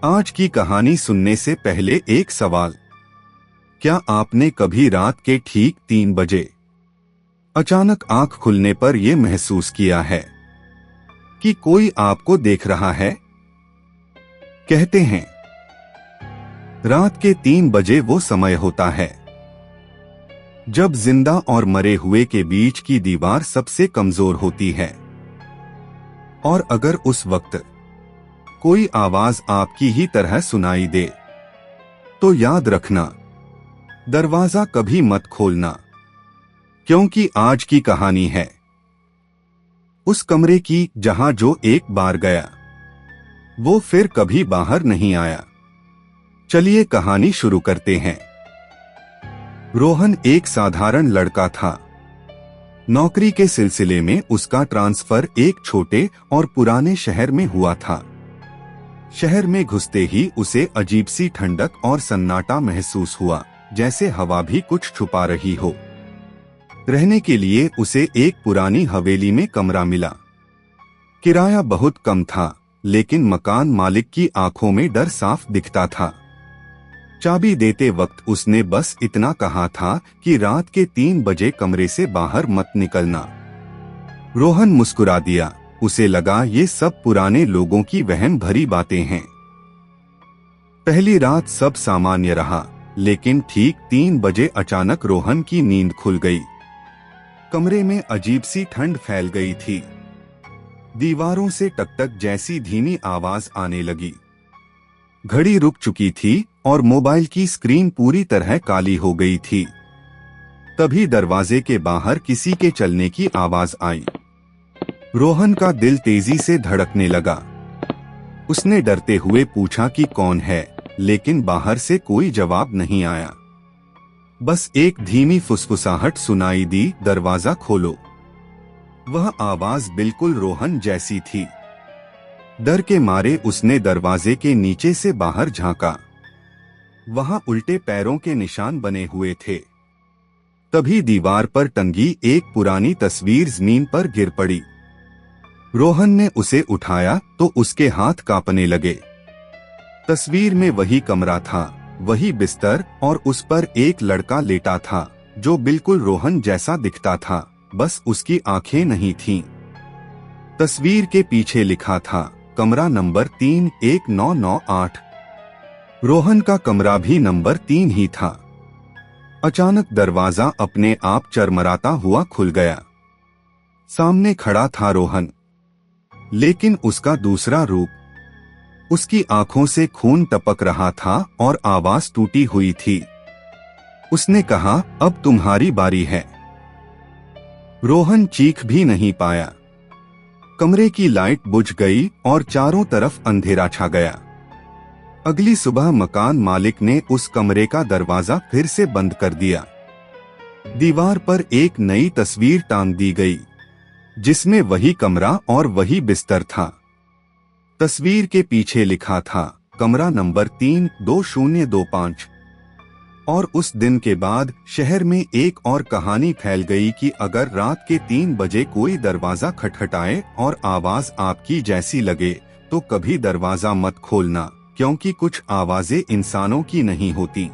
आज की कहानी सुनने से पहले एक सवाल। क्या आपने कभी रात के ठीक 3 बजे अचानक आंख खुलने पर यह महसूस किया है कि कोई आपको देख रहा है? कहते हैं रात के 3 बजे वो समय होता है जब जिंदा और मरे हुए के बीच की दीवार सबसे कमजोर होती है। और अगर उस वक्त कोई आवाज आपकी ही तरह सुनाई दे तो याद रखना, दरवाजा कभी मत खोलना, क्योंकि आज की कहानी है उस कमरे की जहां जो एक बार गया वो फिर कभी बाहर नहीं आया। चलिए कहानी शुरू करते हैं। रोहन एक साधारण लड़का था। नौकरी के सिलसिले में उसका ट्रांसफर एक छोटे और पुराने शहर में हुआ था। शहर में घुसते ही उसे अजीब सी ठंडक और सन्नाटा महसूस हुआ, जैसे हवा भी कुछ छुपा रही हो। रहने के लिए उसे एक पुरानी हवेली में कमरा मिला। किराया बहुत कम था, लेकिन मकान मालिक की आंखों में डर साफ दिखता था। चाबी देते वक्त उसने बस इतना कहा था कि रात के 3 बजे कमरे से बाहर मत निकलना। रोहन मुस्कुरा दिया। उसे लगा ये सब पुराने लोगों की वहम भरी बातें हैं। पहली रात सब सामान्य रहा, लेकिन ठीक 3 बजे अचानक रोहन की नींद खुल गई। कमरे में अजीब सी ठंड फैल गई थी। दीवारों से टकटक जैसी धीमी आवाज आने लगी। घड़ी रुक चुकी थी और मोबाइल की स्क्रीन पूरी तरह काली हो गई थी। तभी दरवाजे के बाहर किसी के चलने की आवाज आई। रोहन का दिल तेजी से धड़कने लगा। उसने डरते हुए पूछा कि कौन है, लेकिन बाहर से कोई जवाब नहीं आया। बस एक धीमी फुसफुसाहट सुनाई दी, दरवाजा खोलो। वह आवाज बिल्कुल रोहन जैसी थी। डर के मारे उसने दरवाजे के नीचे से बाहर झांका। वहां उल्टे पैरों के निशान बने हुए थे। तभी दीवार पर टंगी एक पुरानी तस्वीर जमीन पर गिर पड़ी। रोहन ने उसे उठाया तो उसके हाथ कांपने लगे। तस्वीर में वही कमरा था, वही बिस्तर, और उस पर एक लड़का लेटा था जो बिल्कुल रोहन जैसा दिखता था, बस उसकी आंखें नहीं थीं। तस्वीर के पीछे लिखा था कमरा नंबर 31998। रोहन का कमरा भी नंबर 3 ही था। अचानक दरवाजा अपने आप चरमराता हुआ खुल गया। सामने खड़ा था रोहन, लेकिन उसका दूसरा रूप। उसकी आंखों से खून टपक रहा था और आवाज टूटी हुई थी। उसने कहा, अब तुम्हारी बारी है। रोहन चीख भी नहीं पाया। कमरे की लाइट बुझ गई और चारों तरफ अंधेरा छा गया। अगली सुबह मकान मालिक ने उस कमरे का दरवाजा फिर से बंद कर दिया। दीवार पर एक नई तस्वीर टांग दी गई, जिसमें वही कमरा और वही बिस्तर था। तस्वीर के पीछे लिखा था कमरा नंबर 32025। और उस दिन के बाद शहर में एक और कहानी फैल गई कि अगर रात के 3 बजे कोई दरवाजा खटखटाए और आवाज आपकी जैसी लगे तो कभी दरवाजा मत खोलना, क्योंकि कुछ आवाजें इंसानों की नहीं होती।